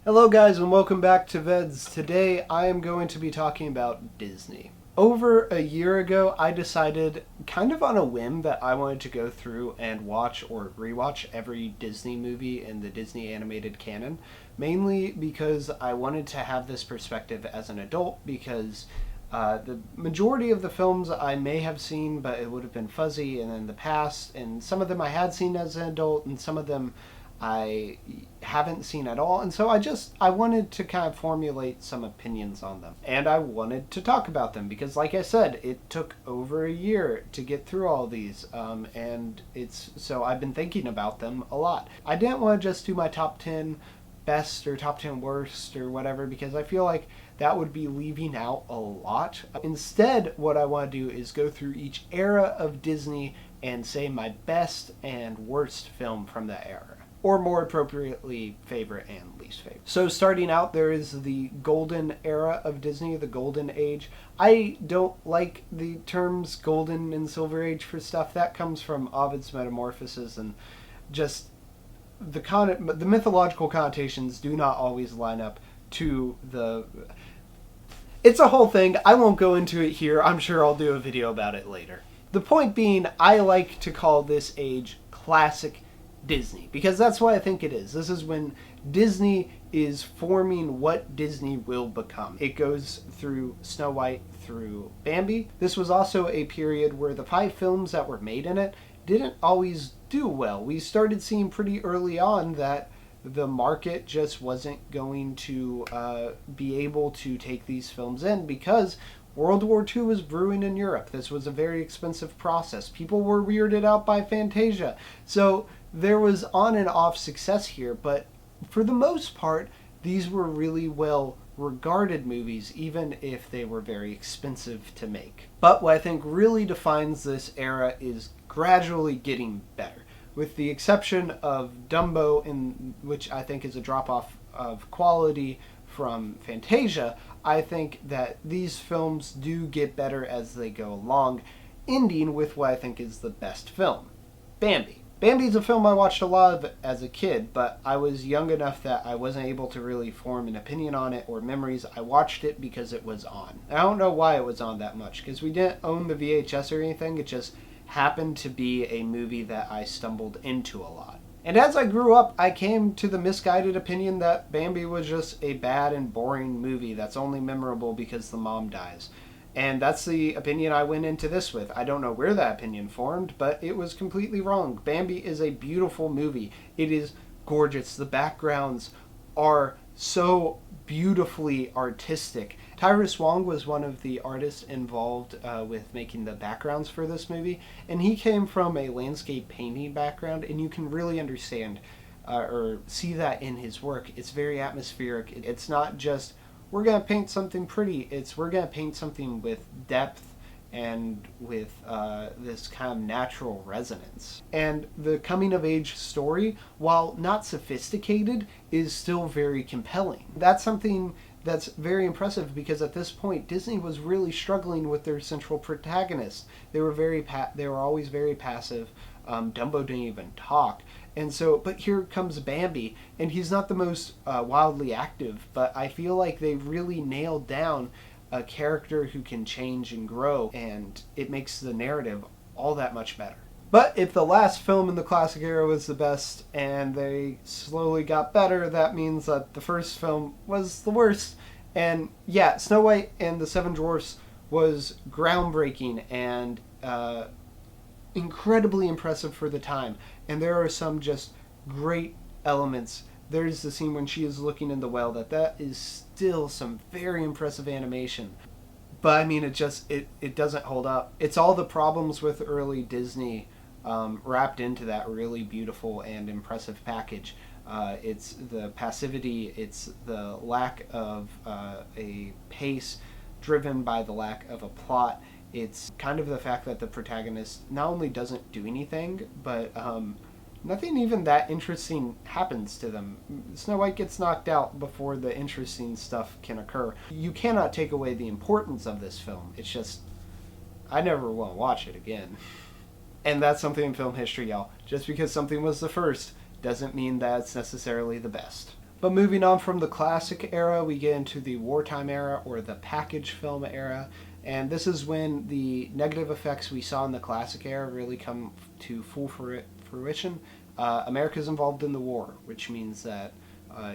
Hello guys and welcome back to VEDS. Today I am going to be talking about Disney. Over a year ago I decided, kind of on a whim, that I wanted to go through and watch or rewatch every Disney movie in the Disney animated canon. Mainly because I wanted to have this perspective as an adult, because the majority of the films I may have seen, but it would have been fuzzy and in the past, and some of them I had seen as an adult and some of them I haven't seen at all, and so I wanted to kind of formulate some opinions on them, and I wanted to talk about them because, like I said, it took over a year to get through all these, and so I've been thinking about them a lot. I didn't want to just do my top 10 best or top 10 worst or whatever, because I feel like that would be leaving out a lot. Instead, what I want to do is go through each era of Disney and say my best and worst film from that era. Or more appropriately, favorite and least favorite. So starting out, there is the golden era of Disney, the golden age. I don't like the terms golden and silver age for stuff. That comes from Ovid's Metamorphoses, and just the mythological connotations do not always line up to the... It's a whole thing. I won't go into it here. I'm sure I'll do a video about it later. The point being, I like to call this age classic Disney, because that's what I think it is. This is when Disney is forming what Disney will become. It goes through Snow White, through Bambi. This was also a period where the 5 films that were made in it didn't always do well. We started seeing pretty early on that the market just wasn't going to be able to take these films in, because World War II was brewing in Europe. This was a very expensive process. People were weirded out by Fantasia. So there was on and off success here, but for the most part, these were really well regarded movies, even if they were very expensive to make. But what I think really defines this era is gradually getting better. With the exception of Dumbo, which I think is a drop-off of quality from Fantasia, I think that these films do get better as they go along, ending with what I think is the best film, Bambi. Bambi's a film I watched a lot of as a kid, but I was young enough that I wasn't able to really form an opinion on it or memories. I watched it because it was on. I don't know why it was on that much, because we didn't own the VHS or anything. It just happened to be a movie that I stumbled into a lot. And as I grew up, I came to the misguided opinion that Bambi was just a bad and boring movie that's only memorable because the mom dies. And that's the opinion I went into this with. I don't know where that opinion formed, but it was completely wrong. Bambi is a beautiful movie. It is gorgeous. The backgrounds are so beautifully artistic. Tyrus Wong was one of the artists involved with making the backgrounds for this movie, and he came from a landscape painting background, and you can really understand or see that in his work. It's very atmospheric. It's not just, we're going to paint something pretty. We're going to paint something with depth and with this kind of natural resonance. And the coming-of-age story, while not sophisticated, is still very compelling. That's something that's very impressive, because at this point Disney was really struggling with their central protagonist. They were always very passive. Dumbo didn't even talk. And so, but here comes Bambi, and he's not the most wildly active, but I feel like they really nailed down a character who can change and grow, and it makes the narrative all that much better. But if the last film in the classic era was the best and they slowly got better, that means that the first film was the worst. And yeah, Snow White and the Seven Dwarfs was groundbreaking and incredibly impressive for the time. And there are some just great elements. There's the scene when she is looking in the well, that is still some very impressive animation. But I mean, it doesn't hold up. It's all the problems with early Disney wrapped into that really beautiful and impressive package. It's the passivity, it's the lack of a pace driven by the lack of a plot. It's kind of the fact that the protagonist not only doesn't do anything, but nothing even that interesting happens to them. Snow White gets knocked out before the interesting stuff can occur. You cannot take away the importance of this film. It's just, I never want to watch it again. And that's something in film history, y'all. Just because something was the first doesn't mean that it's necessarily the best. But moving on from the classic era, we get into the wartime era, or the package film era. And this is when the negative effects we saw in the classic era really come to full fruition. America's involved in the war, which means that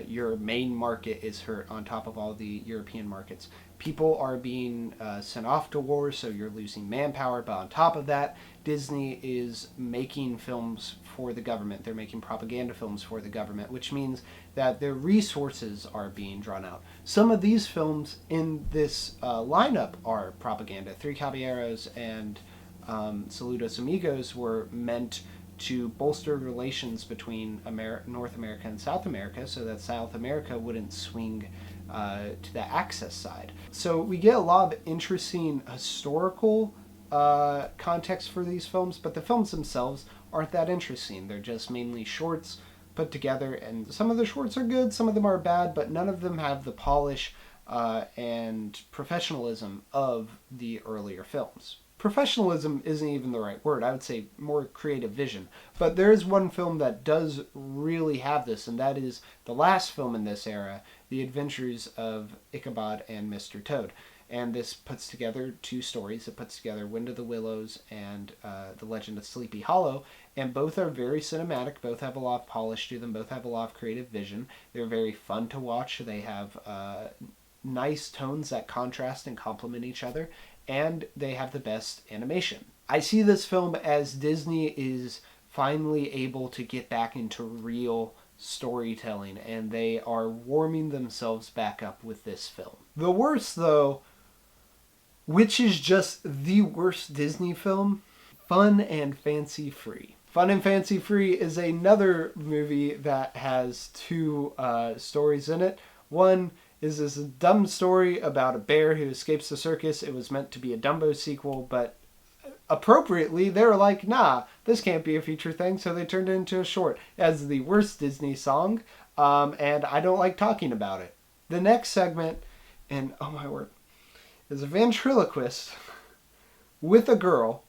your main market is hurt on top of all the European markets. People are being sent off to war, so you're losing manpower. But on top of that, Disney is making films for the government. They're making propaganda films for the government, which means that their resources are being drawn out. Some of these films in this lineup are propaganda. Three Caballeros and Saludos Amigos were meant to bolster relations between North America and South America so that South America wouldn't swing to the Axis side. So we get a lot of interesting historical context for these films, but the films themselves aren't that interesting. They're just mainly shorts put together, and some of the shorts are good, some of them are bad, but none of them have the polish and professionalism of the earlier films. Professionalism isn't even the right word. I would say more creative vision. But there is one film that does really have this, and that is the last film in this era, The Adventures of Ichabod and Mr. Toad. And this puts together two stories. It puts together Wind of the Willows and The Legend of Sleepy Hollow. And both are very cinematic. Both have a lot of polish to them. Both have a lot of creative vision. They're very fun to watch. They have nice tones that contrast and complement each other. And they have the best animation. I see this film as Disney is finally able to get back into real storytelling, and they are warming themselves back up with this film. The worst, though, which is just the worst Disney film, Fun and Fancy Free. Fun and Fancy Free is another movie that has two stories in it. One is this dumb story about a bear who escapes the circus. It was meant to be a Dumbo sequel, but appropriately, they were like, nah, this can't be a feature thing, so they turned it into a short. It has the worst Disney song, and I don't like talking about it. The next segment, and oh my word, is a ventriloquist with a girl.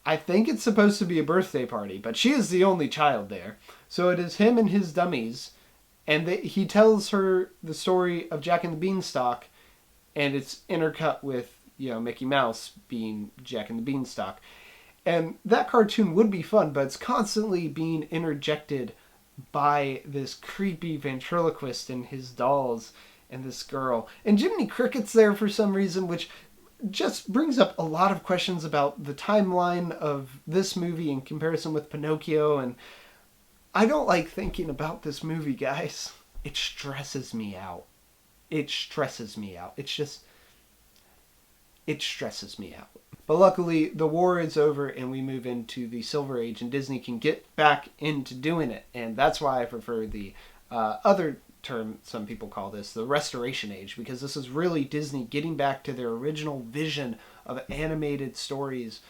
I think it's supposed to be a birthday party, but she is the only child there. So it is him and his dummies, and he tells her the story of Jack and the Beanstalk, and it's intercut with, Mickey Mouse being Jack and the Beanstalk. And that cartoon would be fun, but it's constantly being interjected by this creepy ventriloquist and his dolls and this girl. And Jiminy Cricket's there for some reason, which just brings up a lot of questions about the timeline of this movie in comparison with Pinocchio, and I don't like thinking about this movie, guys. It stresses me out. It stresses me out. It stresses me out. But luckily, the war is over and we move into the Silver Age, and Disney can get back into doing it. And that's why I prefer the other term some people call this, the Restoration Age, because this is really Disney getting back to their original vision of animated stories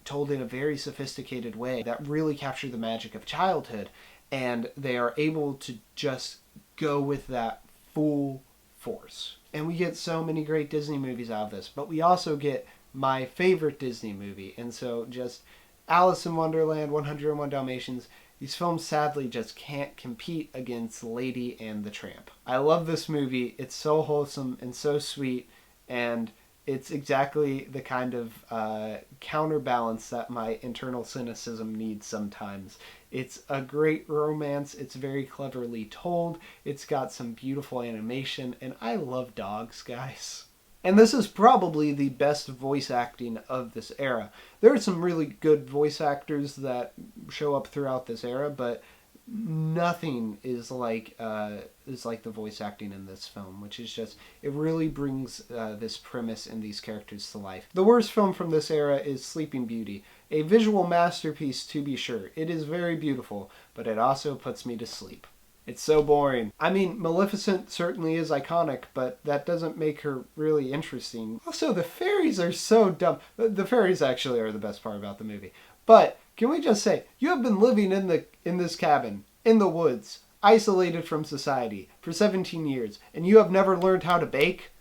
told in a very sophisticated way that really capture the magic of childhood, and they are able to just go with that full force. And we get so many great Disney movies out of this, but we also get my favorite Disney movie, and so just Alice in Wonderland, 101 Dalmatians, these films sadly just can't compete against Lady and the Tramp. I love this movie. It's so wholesome and so sweet, and it's exactly the kind of counterbalance that my internal cynicism needs sometimes. It's a great romance. It's very cleverly told. It's got some beautiful animation, and I love dogs, guys. And this is probably the best voice acting of this era. There are some really good voice actors that show up throughout this era, but nothing is like the voice acting in this film, which is just, it really brings this premise and these characters to life. The worst film from this era is Sleeping Beauty, a visual masterpiece to be sure. It is very beautiful, but it also puts me to sleep. It's so boring. I mean, Maleficent certainly is iconic, but that doesn't make her really interesting. Also, the fairies are so dumb. The fairies actually are the best part about the movie. But can we just say, you have been living in this cabin, in the woods, isolated from society, for 17 years, and you have never learned how to bake?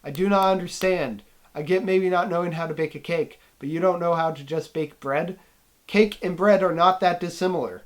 I do not understand. I get maybe not knowing how to bake a cake, but you don't know how to just bake bread? Cake and bread are not that dissimilar.